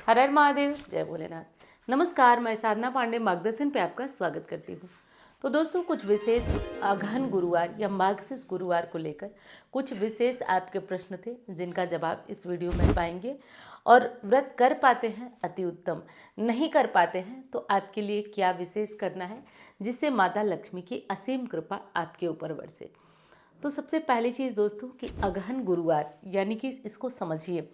हर हर महादेव, जय भोलेनाथ। नमस्कार, मैं साधना पांडे मार्गदर्शन पे आपका स्वागत करती हूँ। तो दोस्तों, कुछ विशेष अगहन गुरुवार या मार्गशीर्ष गुरुवार को लेकर कुछ विशेष आपके प्रश्न थे, जिनका जवाब इस वीडियो में पाएंगे। और व्रत कर पाते हैं अति उत्तम, नहीं कर पाते हैं तो आपके लिए क्या विशेष करना है जिससे माता लक्ष्मी की असीम कृपा आपके ऊपर बरसे। तो सबसे पहली चीज़ दोस्तों कि अगहन गुरुवार यानी कि इसको समझिए,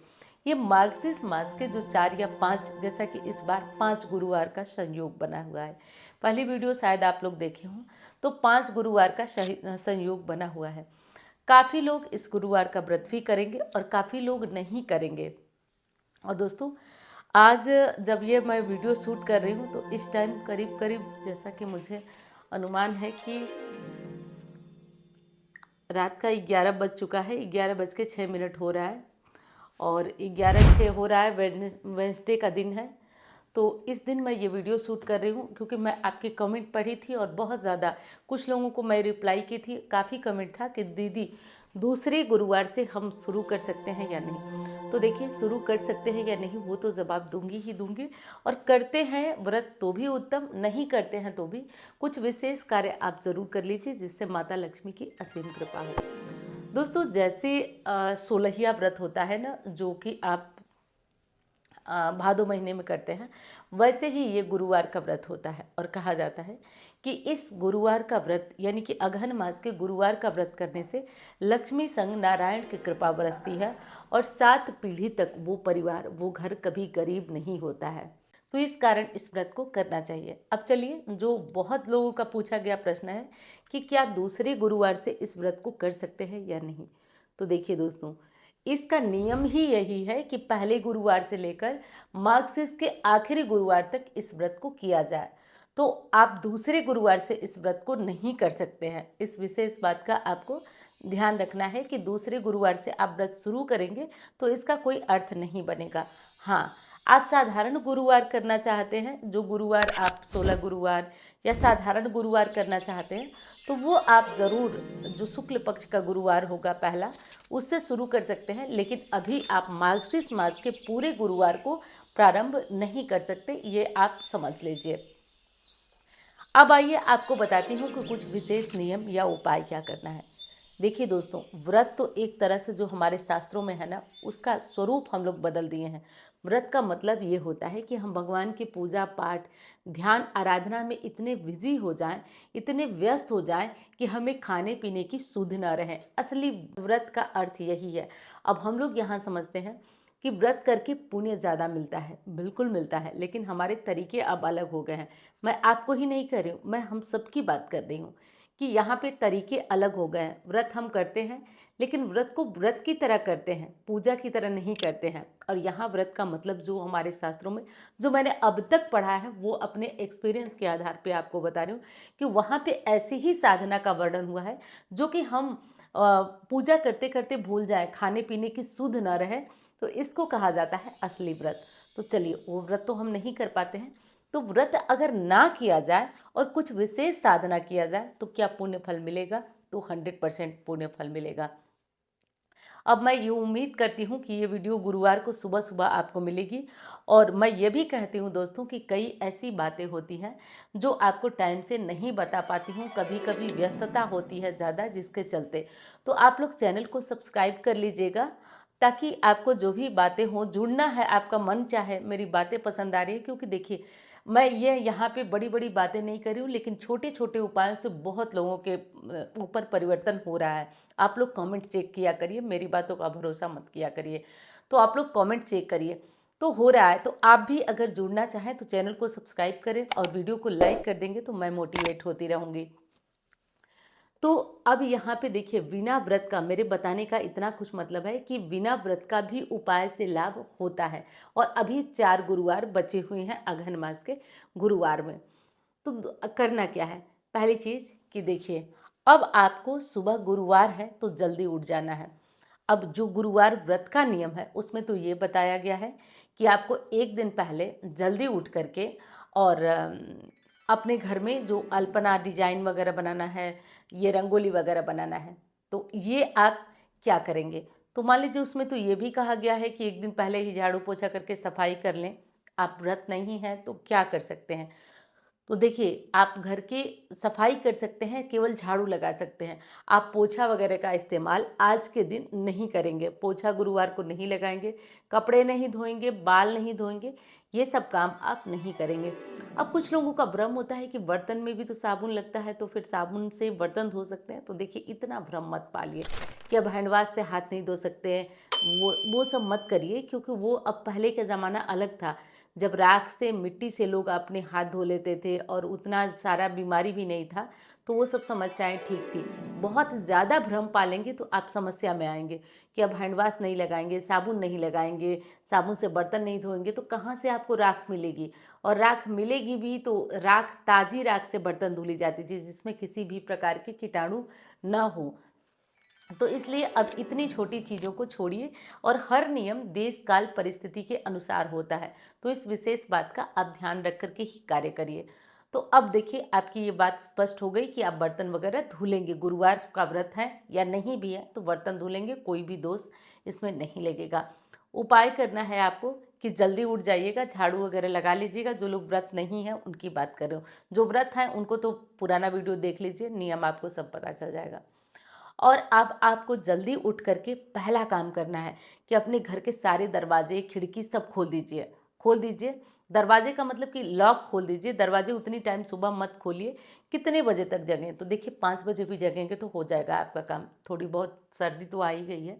ये मार्गशीर्ष मास के जो 4 या 5, जैसा कि इस बार 5 गुरुवार का संयोग बना हुआ है। पहली वीडियो शायद आप लोग देखे हों, तो 5 गुरुवार का संयोग बना हुआ है। काफ़ी लोग इस गुरुवार का व्रत भी करेंगे और काफ़ी लोग नहीं करेंगे। और दोस्तों, आज जब ये मैं वीडियो शूट कर रही हूँ तो इस टाइम करीब करीब, जैसा कि मुझे अनुमान है कि रात का 11 बज चुका है, 11:06 हो रहा है और 11:06 हो रहा है। वेडनेसडे का दिन है। तो इस दिन मैं ये वीडियो शूट कर रही हूँ क्योंकि मैं आपके कमेंट पढ़ी थी और बहुत ज़्यादा कुछ लोगों को मैं रिप्लाई की थी। काफ़ी कमेंट था कि दीदी दूसरे गुरुवार से हम शुरू कर सकते हैं या नहीं। तो देखिए, शुरू कर सकते हैं या नहीं वो तो जवाब दूंगी ही दूंगी। और करते हैं व्रत तो भी उत्तम, नहीं करते हैं तो भी कुछ विशेष कार्य आप ज़रूर कर लीजिए जिससे माता लक्ष्मी की असीम कृपा हो। दोस्तों, जैसे सोलहिया व्रत होता है ना, जो कि आप भादो महीने में करते हैं, वैसे ही ये गुरुवार का व्रत होता है। और कहा जाता है कि इस गुरुवार का व्रत यानी कि अगहन मास के गुरुवार का व्रत करने से लक्ष्मी संग नारायण की कृपा बरसती है और 7 पीढ़ी तक वो परिवार, वो घर कभी गरीब नहीं होता है। तो इस कारण इस व्रत को करना चाहिए। अब चलिए, जो बहुत लोगों का पूछा गया प्रश्न है कि क्या दूसरे गुरुवार से इस व्रत को कर सकते हैं या नहीं। तो देखिए दोस्तों, इसका नियम ही यही है कि पहले गुरुवार से लेकर मार्गशीर्ष के आखिरी गुरुवार तक इस व्रत को किया जाए। तो आप दूसरे गुरुवार से इस व्रत को नहीं कर सकते हैं। इस विशेष बात का आपको ध्यान रखना है कि दूसरे गुरुवार से आप व्रत शुरू करेंगे तो इसका कोई अर्थ नहीं बनेगा। हाँ, आप साधारण गुरुवार करना चाहते हैं, जो गुरुवार आप 16 गुरुवार या साधारण गुरुवार करना चाहते हैं, तो वो आप ज़रूर जो शुक्ल पक्ष का गुरुवार होगा पहला, उससे शुरू कर सकते हैं। लेकिन अभी आप मार्गशीर्ष मास के पूरे गुरुवार को प्रारंभ नहीं कर सकते, ये आप समझ लीजिए। अब आइए आपको बताती हूँ कि कुछ विशेष नियम या उपाय क्या करना है। देखिए दोस्तों, व्रत तो एक तरह से जो हमारे शास्त्रों में है ना, उसका स्वरूप हम लोग बदल दिए हैं। व्रत का मतलब ये होता है कि हम भगवान की पूजा पाठ, ध्यान आराधना में इतने बिजी हो जाएं, इतने व्यस्त हो जाएं कि हमें खाने पीने की सुध न रहे। असली व्रत का अर्थ यही है। अब हम लोग यहाँ समझते हैं कि व्रत करके पुण्य ज़्यादा मिलता है। बिल्कुल मिलता है, लेकिन हमारे तरीके अब अलग हो गए हैं। मैं आपको ही नहीं कर रही हूँ, मैं हम सबकी बात कर रही हूँ कि यहाँ पे तरीके अलग हो गए हैं। व्रत हम करते हैं, लेकिन व्रत को व्रत की तरह करते हैं, पूजा की तरह नहीं करते हैं। और यहाँ व्रत का मतलब जो हमारे शास्त्रों में, जो मैंने अब तक पढ़ा है, वो अपने एक्सपीरियंस के आधार पे आपको बता रही हूँ कि वहाँ पे ऐसी ही साधना का वर्णन हुआ है जो कि हम पूजा करते करते भूल जाएं, खाने पीने की सुध न रहे, तो इसको कहा जाता है असली व्रत। तो चलिए, वो व्रत तो हम नहीं कर पाते हैं, तो व्रत अगर ना किया जाए और कुछ विशेष साधना किया जाए तो क्या पुण्य फल मिलेगा? तो 100% पुण्य फल मिलेगा। अब मैं ये उम्मीद करती हूँ कि ये वीडियो गुरुवार को सुबह सुबह आपको मिलेगी। और मैं ये भी कहती हूँ दोस्तों कि कई ऐसी बातें होती हैं जो आपको टाइम से नहीं बता पाती हूँ, कभी कभी व्यस्तता होती है ज़्यादा, जिसके चलते। तो आप लोग चैनल को सब्सक्राइब कर लीजिएगा ताकि आपको जो भी बातें हों, जुड़ना है, आपका मन चाहे, मेरी बातें पसंद आ रही है। क्योंकि देखिए, मैं ये यहाँ पे बड़ी बड़ी बातें नहीं कर रही हूँ, लेकिन छोटे छोटे उपायों से बहुत लोगों के ऊपर परिवर्तन हो रहा है। आप लोग कमेंट चेक किया करिए, मेरी बातों का भरोसा मत किया करिए। तो आप लोग कमेंट चेक करिए, तो हो रहा है। तो आप भी अगर जुड़ना चाहें तो चैनल को सब्सक्राइब करें और वीडियो को लाइक कर देंगे तो मैं मोटिवेट होती रहूँगी। तो अब यहाँ पे देखिए, बिना व्रत का, मेरे बताने का इतना कुछ मतलब है कि बिना व्रत का भी उपाय से लाभ होता है। और अभी 4 गुरुवार बचे हुए हैं अगहन मास के गुरुवार में। तो करना क्या है? पहली चीज़ कि देखिए, अब आपको सुबह गुरुवार है तो जल्दी उठ जाना है। अब जो गुरुवार व्रत का नियम है उसमें तो ये बताया गया है कि आपको एक दिन पहले जल्दी उठ करके और अपने घर में जो अल्पना डिजाइन वगैरह बनाना है, ये रंगोली वगैरह बनाना है, तो ये आप क्या करेंगे? तो मान लीजिए उसमें तो ये भी कहा गया है कि एक दिन पहले ही झाड़ू पोछा करके सफाई कर लें। आप व्रत नहीं है तो क्या कर सकते हैं? तो देखिए, आप घर की सफाई कर सकते हैं, केवल झाड़ू लगा सकते हैं। आप पोछा वगैरह का इस्तेमाल आज के दिन नहीं करेंगे। पोछा गुरुवार को नहीं लगाएंगे, कपड़े नहीं धोएंगे, बाल नहीं धोएंगे, ये सब काम आप नहीं करेंगे। अब कुछ लोगों का भ्रम होता है कि बर्तन में भी तो साबुन लगता है, तो फिर साबुन से बर्तन धो सकते हैं। तो देखिए, इतना भ्रम मत पालिए कि अब हैंड वाश से हाथ नहीं धो सकते हैं, वो सब मत करिए, क्योंकि वो अब पहले का ज़माना अलग था, जब राख से मिट्टी से लोग अपने हाथ धो लेते थे और उतना सारा बीमारी भी नहीं था, तो वो सब समस्याएं ठीक थी। बहुत ज़्यादा भ्रम पालेंगे तो आप समस्या में आएंगे कि अब हैंड वाश नहीं लगाएंगे, साबुन नहीं लगाएंगे, साबुन से बर्तन नहीं धोएंगे, तो कहाँ से आपको राख मिलेगी? और राख मिलेगी भी तो राख, ताज़ी राख से बर्तन धुली जाती थी, जिसमें किसी भी प्रकार के कीटाणु न हो। तो इसलिए अब इतनी छोटी चीज़ों को छोड़िए, और हर नियम देश काल परिस्थिति के अनुसार होता है, तो इस विशेष बात का आप ध्यान रख कर के ही कार्य करिए। तो अब देखिए, आपकी ये बात स्पष्ट हो गई कि आप बर्तन वगैरह धुलेंगे, गुरुवार का व्रत है या नहीं भी है तो बर्तन धुलेंगे, कोई भी दोष इसमें नहीं लगेगा। उपाय करना है आपको कि जल्दी उठ जाइएगा, झाड़ू वगैरह लगा लीजिएगा। जो लोग व्रत नहीं है उनकी बात कर रहे हो, जो व्रत हैं उनको तो पुराना वीडियो देख लीजिए, नियम आपको सब पता चल जाएगा। और अब आपको जल्दी उठ करके पहला काम करना है कि अपने घर के सारे दरवाजे, खिड़की सब खोल दीजिए। खोल दीजिए, दरवाजे का मतलब कि लॉक खोल दीजिए। दरवाजे उतनी टाइम सुबह मत खोलिए। कितने बजे तक जगें? तो देखिए, 5 बजे भी जगेंगे तो हो जाएगा आपका काम। थोड़ी बहुत सर्दी तो आ ही गई है,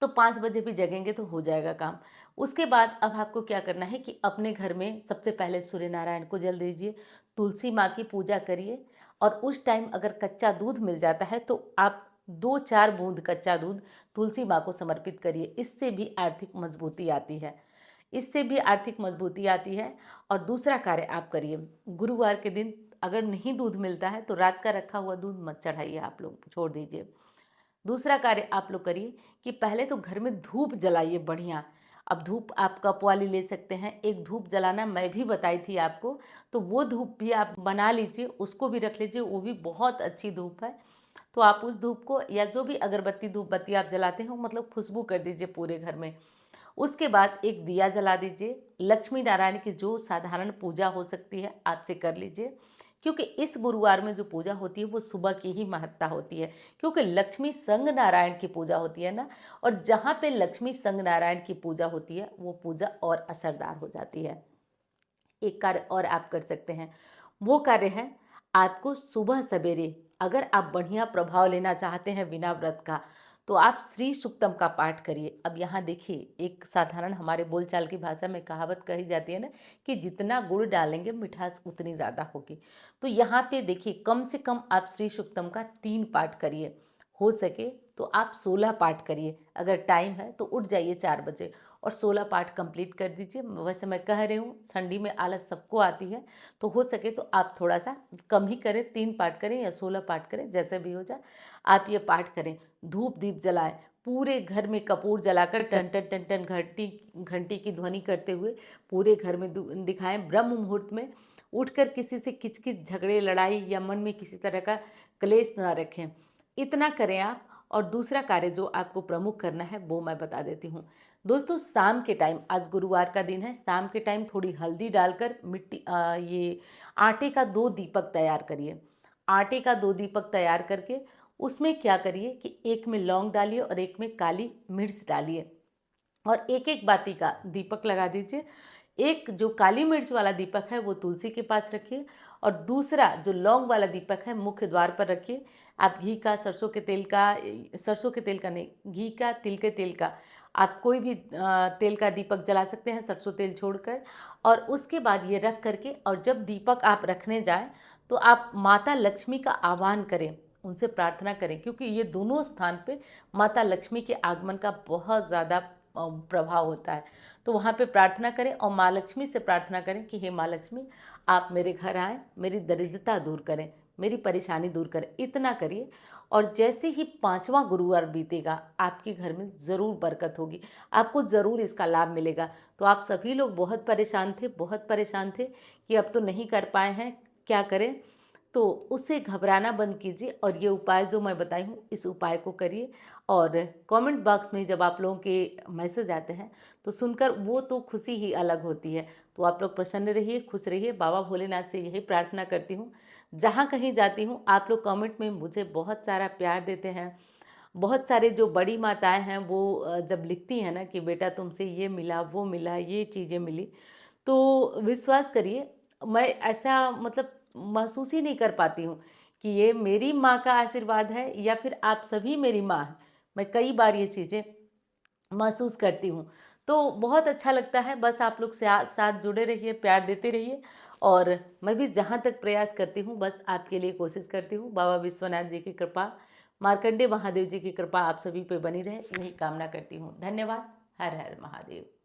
तो 5 बजे भी जगेंगे तो हो जाएगा काम। उसके बाद अब आपको क्या करना है कि अपने घर में सबसे पहले सूर्य नारायण को जल दीजिए, तुलसी माँ की पूजा करिए, और उस टाइम अगर कच्चा दूध मिल जाता है तो आप 2-4 बूंद कच्चा दूध तुलसी माँ को समर्पित करिए। इससे भी आर्थिक मजबूती आती है, इससे भी आर्थिक मजबूती आती है। और दूसरा कार्य आप करिए, गुरुवार के दिन अगर नहीं दूध मिलता है तो रात का रखा हुआ दूध मत चढ़ाइए, आप लोग छोड़ दीजिए। दूसरा कार्य आप लोग करिए कि पहले तो घर में धूप जलाइए बढ़िया। अब धूप आप कप वाली ले सकते हैं, एक धूप जलाना मैं भी बताई थी आपको, तो वो धूप भी आप बना लीजिए, उसको भी रख लीजिए, वो भी बहुत अच्छी धूप है। तो आप उस धूप को, या जो भी अगरबत्ती धूप बत्ती आप जलाते हो, मतलब खुशबू कर दीजिए पूरे घर में। उसके बाद एक दिया जला दीजिए। लक्ष्मी नारायण की जो साधारण पूजा हो सकती है आपसे कर लीजिए, क्योंकि इस गुरुवार में जो पूजा होती है वो सुबह की ही महत्ता होती है, क्योंकि लक्ष्मी संग नारायण की पूजा होती है ना, और जहाँ पे लक्ष्मी संग नारायण की पूजा होती है वो पूजा और असरदार हो जाती है। एक कार्य और आप कर सकते हैं, वो कार्य है आपको सुबह सवेरे, अगर आप बढ़िया प्रभाव लेना चाहते हैं बिना व्रत का, तो आप श्री सुक्तम का पाठ करिए। अब यहाँ देखिए, एक साधारण हमारे बोलचाल की भाषा में कहावत कही जाती है ना कि जितना गुड़ डालेंगे मिठास उतनी ज़्यादा होगी। तो यहाँ पे देखिए, कम से कम आप श्री सुक्तम का 3 पाठ करिए, हो सके तो आप 16 पाठ करिए। अगर टाइम है तो उठ जाइए 4 बजे और 16 पाठ कंप्लीट कर दीजिए। वैसे मैं कह रही हूँ, ठंडी में आलस सबको आती है, तो हो सके तो आप थोड़ा सा कम ही करें, 3 पाठ करें या 16 पाठ करें, जैसे भी हो जाए आप ये पाठ करें। धूप दीप जलाएं, पूरे घर में कपूर जलाकर टन टन टन टन घंटी घंटी की ध्वनि करते हुए पूरे घर में दिखाएं। ब्रह्म मुहूर्त में उठकर किसी से किचकिच, झगड़े, लड़ाई या मन में किसी तरह का क्लेश ना रखें। इतना करें आप। और दूसरा कार्य जो आपको प्रमुख करना है वो मैं बता देती हूँ दोस्तों। शाम के टाइम, आज गुरुवार का दिन है, शाम के टाइम थोड़ी हल्दी डालकर ये आटे का 2 दीपक तैयार करिए। आटे का 2 दीपक तैयार करके उसमें क्या करिए कि एक में लौंग डालिए और एक में काली मिर्च डालिए, और एक एक बाती का दीपक लगा दीजिए। एक जो काली मिर्च वाला दीपक है वो तुलसी के पास रखिए, और दूसरा जो लौंग वाला दीपक है मुख्य द्वार पर रखिए। आप घी का, सरसों के तेल का, सरसों के तेल का नहीं, घी का, तिल के तेल का, आप कोई भी तेल का दीपक जला सकते हैं, सरसों तेल छोड़कर। और उसके बाद ये रख करके, और जब दीपक आप रखने जाएं तो आप माता लक्ष्मी का आह्वान करें, उनसे प्रार्थना करें, क्योंकि ये दोनों स्थान पे माता लक्ष्मी के आगमन का बहुत ज़्यादा प्रभाव होता है। तो वहाँ पे प्रार्थना करें और माँ लक्ष्मी से प्रार्थना करें कि हे माँ लक्ष्मी, आप मेरे घर आएँ, मेरी दरिद्रता दूर करें, मेरी परेशानी दूर करें। इतना करिए, और जैसे ही 5वां गुरुवार बीतेगा आपके घर में ज़रूर बरकत होगी, आपको ज़रूर इसका लाभ मिलेगा। तो आप सभी लोग बहुत परेशान थे, बहुत परेशान थे कि अब तो नहीं कर पाए हैं, क्या करें? तो उससे घबराना बंद कीजिए और ये उपाय जो मैं बताई हूँ इस उपाय को करिए। और कमेंट बॉक्स में जब आप लोगों के मैसेज आते हैं तो सुनकर वो तो खुशी ही अलग होती है। तो आप लोग प्रसन्न रहिए, खुश रहिए। बाबा भोलेनाथ से यही प्रार्थना करती हूँ, जहाँ कहीं जाती हूँ आप लोग कमेंट में मुझे बहुत सारा प्यार देते हैं। बहुत सारे जो बड़ी माताएं हैं वो जब लिखती हैं ना कि बेटा तुमसे ये मिला, वो मिला, ये चीज़ें मिली, तो विश्वास करिए मैं ऐसा मतलब महसूस ही नहीं कर पाती हूँ कि ये मेरी माँ का आशीर्वाद है या फिर आप सभी मेरी माँ हैं। मैं कई बार ये चीज़ें महसूस करती हूँ। तो बहुत अच्छा लगता है। बस आप लोग साथ जुड़े रहिए, प्यार देते रहिए। और मैं भी जहाँ तक प्रयास करती हूँ बस आपके लिए कोशिश करती हूँ। बाबा विश्वनाथ जी की कृपा, मार्कंडेय महादेव जी की कृपा आप सभी पे बनी रहे, यही कामना करती हूँ। धन्यवाद। हर हर महादेव।